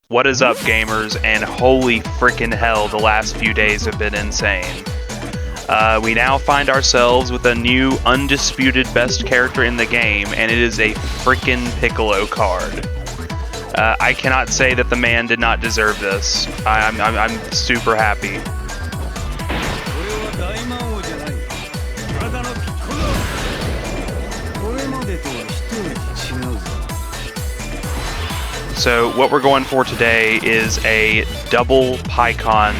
What is up, gamers? And holy frickin' hell, the last few days have been insane. We now find ourselves with a new undisputed best character in the game, and it is a frickin' Piccolo card. I cannot say that the man did not deserve this. I'm super happy. So what we're going for today is a double Pikkon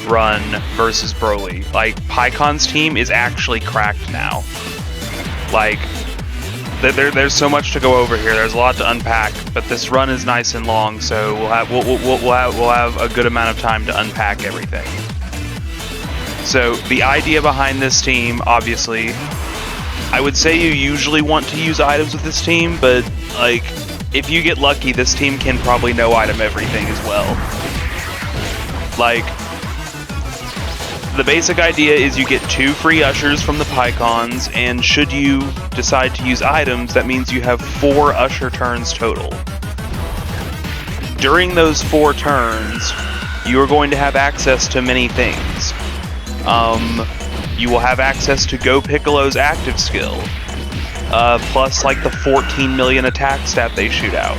run versus Broly. Like, Pikkon's team is actually cracked now. Like, there's so much to go over here. There's a lot to unpack, but this run is nice and long, so we'll have a good amount of time to unpack everything. So the idea behind this team, obviously, I would say you usually want to use items with this team, but like, if you get lucky, this team can probably no-item everything as well. Like, the basic idea is you get 2 free ushers from the Pikkons, and should you decide to use items, that means you have 4 usher turns total. During those 4 turns, you are going to have access to many things. You will have access to Go Piccolo's active skill. Plus like the 14 million attack stat they shoot out.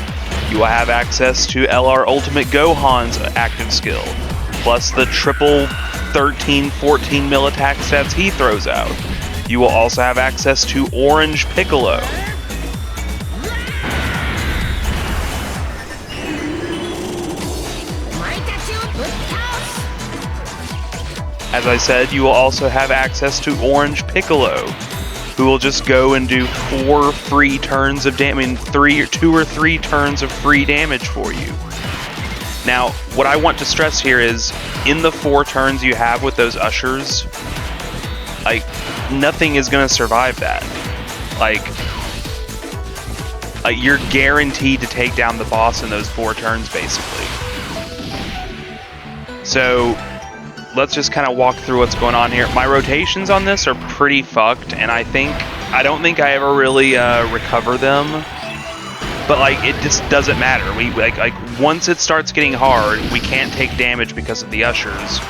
You will have access to LR Ultimate Gohan's active skill, plus the triple 13-14 mil attack stats he throws out. You will also have access to Orange Piccolo. As I said, you will also have access to Orange Piccolo, who will just go and do 4 free turns of damage. I mean, 2 or 3 turns of free damage for you. Now, what I want to stress here is, in the 4 turns you have with those ushers, like, nothing is going to survive that. Like, you're guaranteed to take down the boss in those 4 turns, basically. So let's just kind of walk through what's going on here. My rotations on this are pretty fucked, and I don't think I ever really recover them. But like, it just doesn't matter. We like once it starts getting hard, we can't take damage because of the ushers,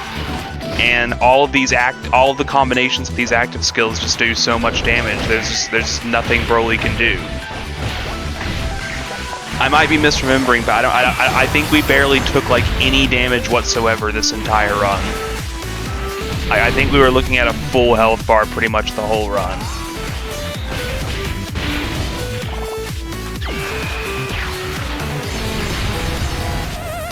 and all of the combinations of these active skills just do so much damage. There's nothing Broly can do. I might be misremembering, but I think we barely took like any damage whatsoever this entire run. I think we were looking at a full health bar pretty much the whole run.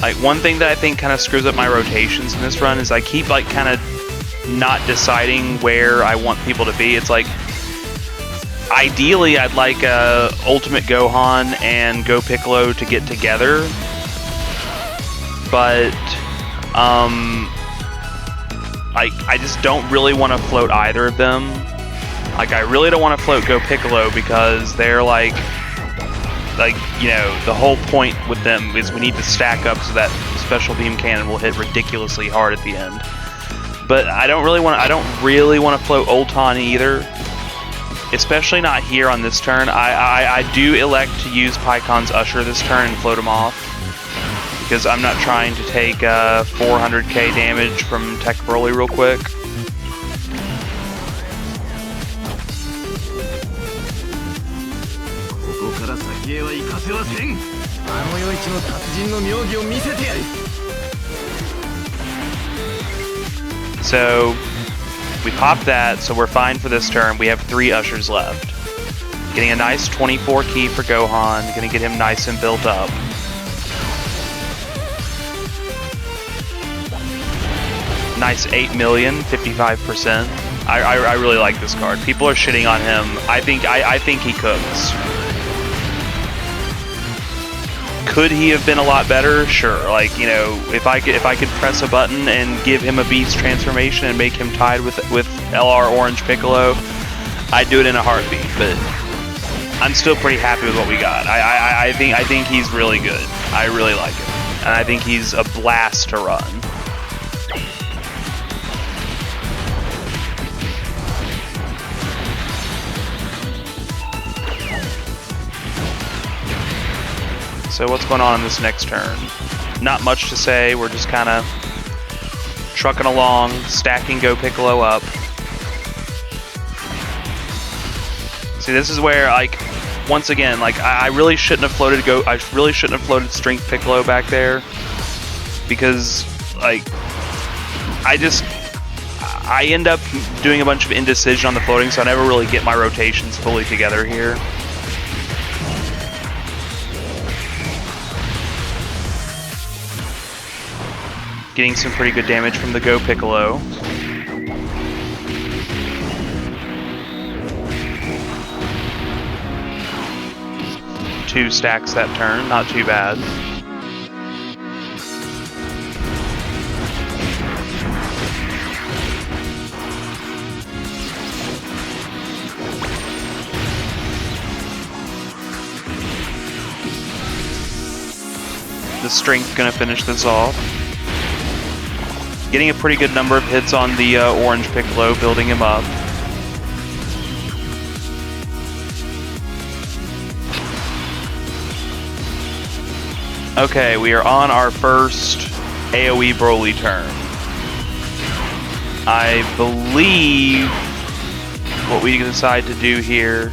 Like, one thing that I think kind of screws up my rotations in this run is I keep like kind of not deciding where I want people to be. It's like, ideally I'd like Ultimate Gohan and Go Piccolo to get together, but I just don't really want to float either of them. Like, I really don't want to float Go Piccolo because they're like, you know, the whole point with them is we need to stack up so that Special Beam Cannon will hit ridiculously hard at the end. But I don't really want to float Ulton either, especially not here on this turn. I do elect to use Pikkon's Usher this turn and float him off, because I'm not trying to take 400k damage from Tech Broly real quick. So we popped that, so we're fine for this turn. We have 3 ushers left. Getting a nice 24 key for Gohan, gonna get him nice and built up. Nice 8 million, 55%. I really like this card. People are shitting on him. I think he cooks. Could he have been a lot better? Sure. Like, you know, if I could press a button and give him a Beast transformation and make him tied with LR Orange Piccolo, I'd do it in a heartbeat. But I'm still pretty happy with what we got. I think he's really good. I really like him, and I think he's a blast to run. so what's going on in this next turn? Not much to say, we're just kind of trucking along, stacking Go Piccolo up. See, this is where, like, once again, like, I really shouldn't have floated Strength Piccolo back there, because, like, I end up doing a bunch of indecision on the floating, so I never really get my rotations fully together here. Getting some pretty good damage from the Go Piccolo. Two stacks that turn, not too bad. The Strength gonna finish this off. Getting a pretty good number of hits on the orange Piccolo, building him up. Okay, we are on our first AoE Broly turn. I believe what we decide to do here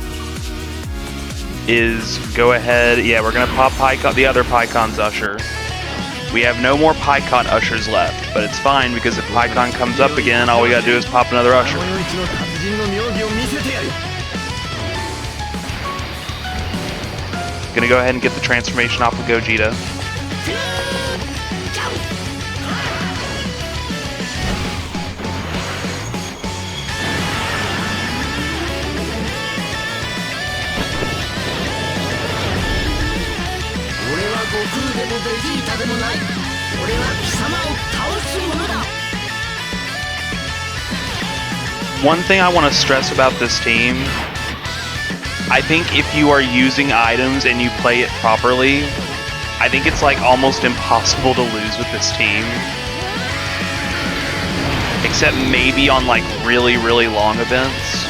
is go ahead. Yeah, we're gonna pop Pikkon, the other Pikkon's Usher. We have no more Pikkon Ushers left, but it's fine because if Pikkon comes up again, all we gotta do is pop another Usher. Gonna go ahead and get the transformation off of Gogeta. One thing I want to stress about this team, I think if you are using items and you play it properly, I think it's like almost impossible to lose with this team. Except maybe on like really, really long events.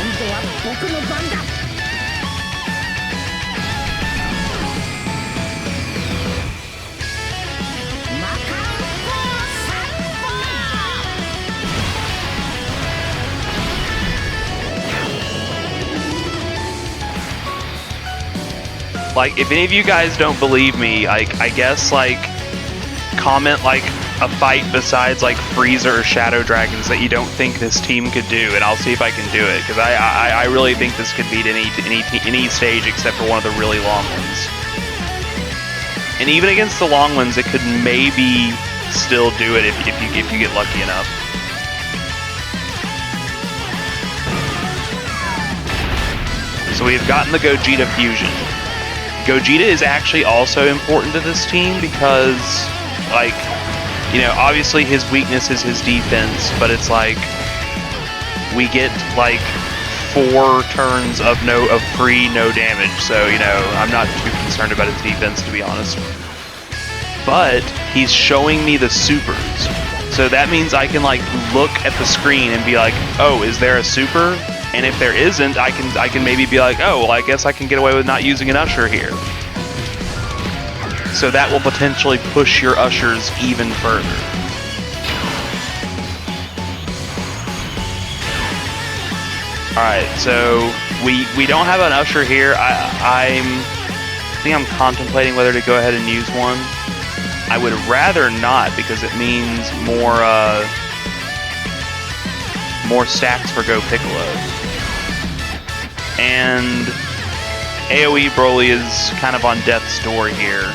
Like, if any of you guys don't believe me, like, I guess, like, comment, like, a fight besides, like, Frieza or Shadow Dragons that you don't think this team could do, and I'll see if I can do it, because I really think this could beat any stage except for one of the really long ones. And even against the long ones, it could maybe still do it if you get lucky enough. So we've gotten the Gogeta fusion. Gogeta is actually also important to this team because, like, you know, obviously his weakness is his defense, but it's like we get like 4 turns of free no damage, so, you know, I'm not too concerned about his defense, to be honest. But he's showing me the supers, so that means I can like look at the screen and be like, oh, is there a super? And if there isn't, I can maybe be like, oh, well, I guess I can get away with not using an Usher here. So that will potentially push your Ushers even further. Alright, so we don't have an Usher here. I think I'm contemplating whether to go ahead and use one. I would rather not, because it means more stacks for Go Piccolo. And AoE Broly is kind of on death's door here.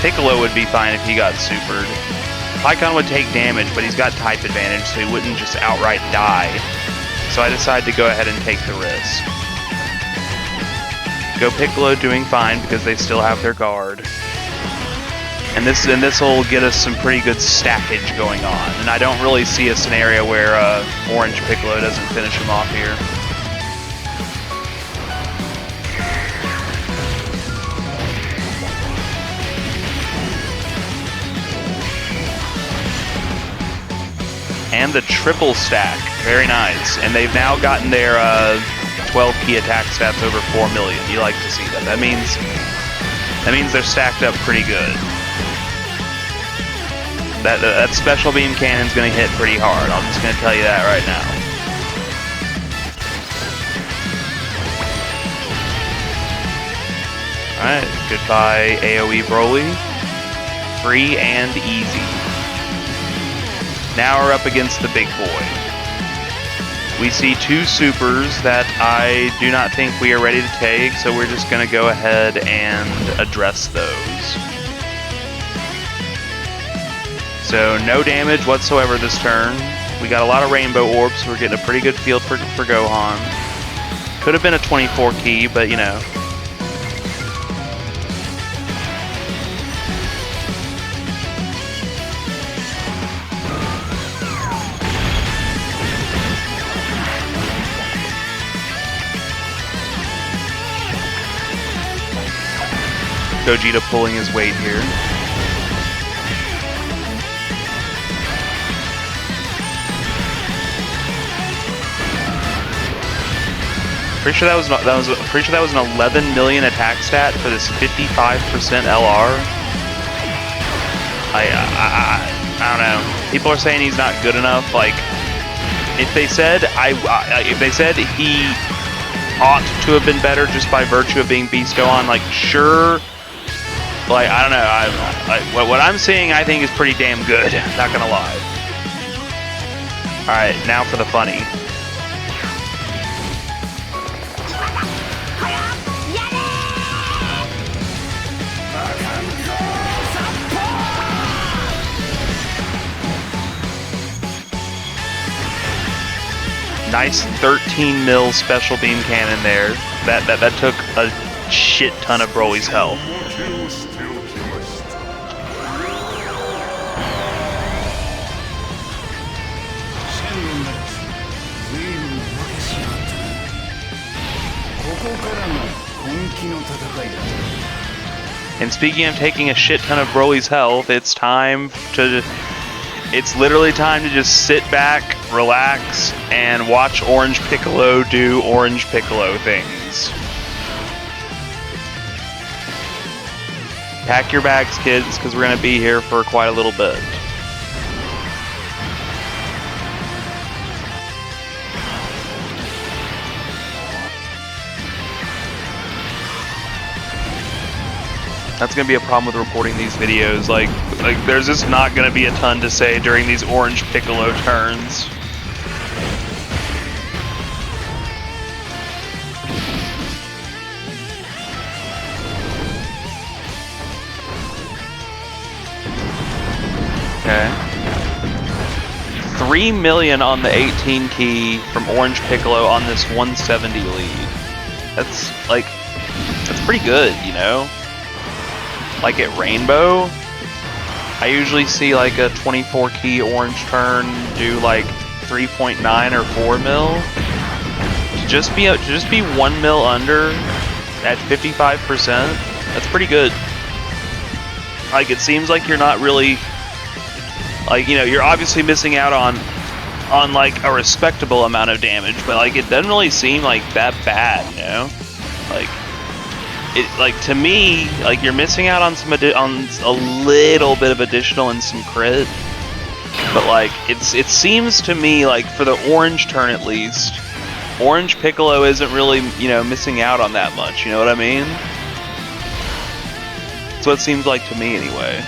Piccolo would be fine if he got supered. Pikkon would take damage, but he's got type advantage, so he wouldn't just outright die. So I decided to go ahead and take the risk. Go Piccolo doing fine because they still have their guard. And this will get us some pretty good stackage going on. And I don't really see a scenario where Orange Piccolo doesn't finish him off here. And the triple stack, very nice. And they've now gotten their 12 key attack stats over 4 million. You like to see that. That means That means they're stacked up pretty good. That special beam cannon's gonna hit pretty hard. I'm just gonna tell you that right now. Alright, goodbye AoE Broly. Free and easy. Now we're up against the big boy. We see two supers that I do not think we are ready to take, so we're just going to go ahead and address those. So no damage whatsoever this turn. We got a lot of rainbow orbs, so we're getting a pretty good field for Gohan. Could have been a 24 key, but you know. Gogeta pulling his weight here. Pretty sure that was an 11 million attack stat for this 55% LR. I don't know. People are saying he's not good enough. Like, if they said he ought to have been better just by virtue of being Beast Gohan, like, sure. Like, I don't know. What I'm seeing, I think, is pretty damn good. Not gonna lie. All right, now for the funny. Nice 13 mil special beam cannon there. That took a shit ton of Broly's health. And speaking of taking a shit ton of Broly's health, it's literally time to just sit back, relax, and watch Orange Piccolo do Orange Piccolo things. Pack your bags, kids, because we're going to be here for quite a little bit. That's going to be a problem with recording these videos. Like there's just not going to be a ton to say during these Orange Piccolo turns. Okay. 3 million on the 18 key from Orange Piccolo on this 170 lead. That's pretty good, you know? Like at Rainbow, I usually see like a 24 key orange turn do like 3.9 or 4 mil. To just be 1 mil under at 55%, that's pretty good. Like, it seems like you're not really, like, you know, you're obviously missing out on like a respectable amount of damage, but like it doesn't really seem like that bad, you know? Like, to me, like, you're missing out on on a little bit of additional and some crit, but like it seems to me like for the orange turn at least, Orange Piccolo isn't really, you know, missing out on that much. You know what I mean? That's what it seems like to me, anyway.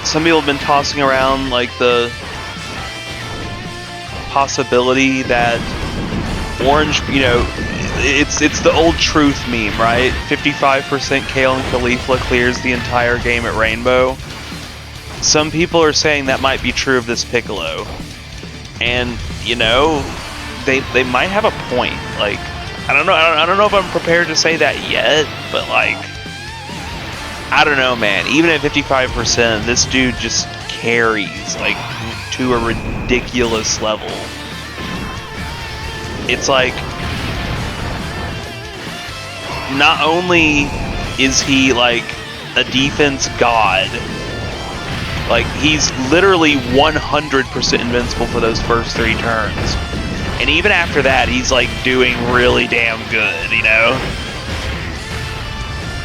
Some people have been tossing around like the possibility that Orange, you know, it's the old truth meme, right? 55% Kale and Caulifla clears the entire game at Rainbow. Some people are saying that might be true of this Piccolo, and you know, they might have a point. Like, I don't know if I'm prepared to say that yet, but like, I don't know, man. Even at 55%, this dude just carries like to a ridiculous level. It's like, not only is he like a defense god, Like, he's literally 100% invincible for those first 3 turns. And even after that, he's, like, doing really damn good, you know?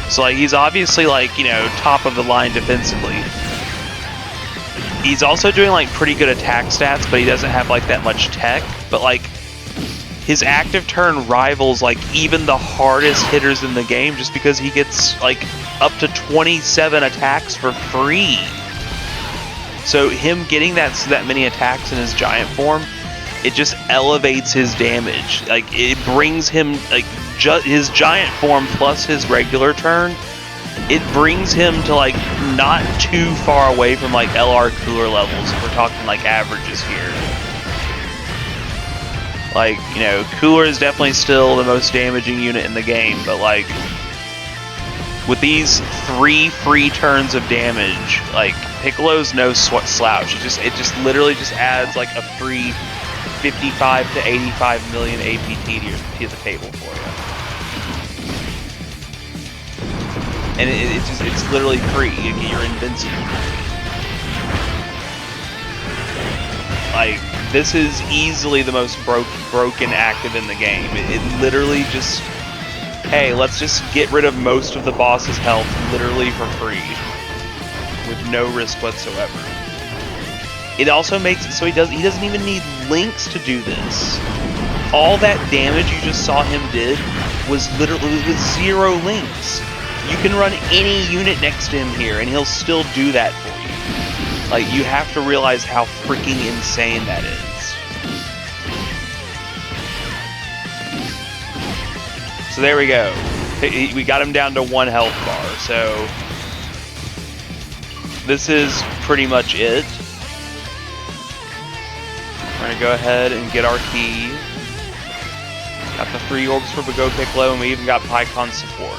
So, like, he's obviously, like, you know, top of the line defensively. He's also doing, like, pretty good attack stats, but he doesn't have, like, that much tech. But, like, his active turn rivals, like, even the hardest hitters in the game just because he gets, like, up to 27 attacks for free. So him getting that many attacks in his giant form, it just elevates his damage. Like, it brings him, like, his giant form plus his regular turn, it brings him to, like, not too far away from, like, LR cooler levels if we're talking, like, averages here. Like, you know, Cooler is definitely still the most damaging unit in the game, but, like, with these 3 free turns of damage, like, Piccolo's no slouch. It just literally just adds, like, a free 55 to 85 million APT to the table for you. And it's literally free. You're invincible. Like, this is easily the most broken active in the game. It literally just, hey, let's just get rid of most of the boss's health literally for free, with no risk whatsoever. It also makes it so he doesn't even need links to do this. All that damage you just saw him did was literally with 0 links. You can run any unit next to him here, and he'll still do that for you. Like, you have to realize how freaking insane that is. So there we go. We got him down to 1 health bar, so this is pretty much it. We're gonna go ahead and get our key. Got the 3 orbs for Piccolo, and we even got Pikkon support.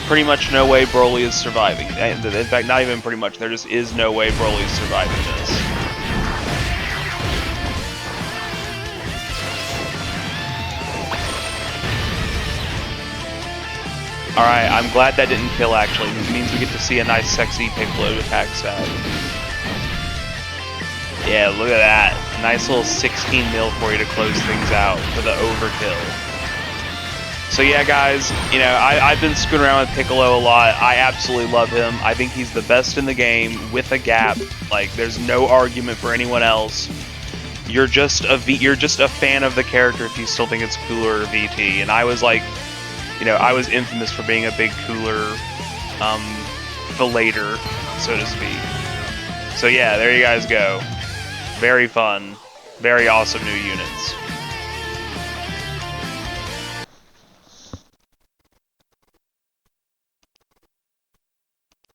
Pretty much no way Broly is surviving. In fact, not even pretty much. There just is no way Broly is surviving this. Alright, I'm glad that didn't kill, actually. It means we get to see a nice, sexy Piccolo attack stat. Yeah, look at that. Nice little 16 mil for you to close things out for the overkill. So yeah, guys, you know, I've been screwing around with Piccolo a lot. I absolutely love him. I think he's the best in the game with a gap. Like, there's no argument for anyone else. You're just a fan of the character if you still think it's Cooler or VT. And I was like, you know, I was infamous for being a big Cooler fillator, so to speak. So yeah, there you guys go. Very fun. Very awesome new units.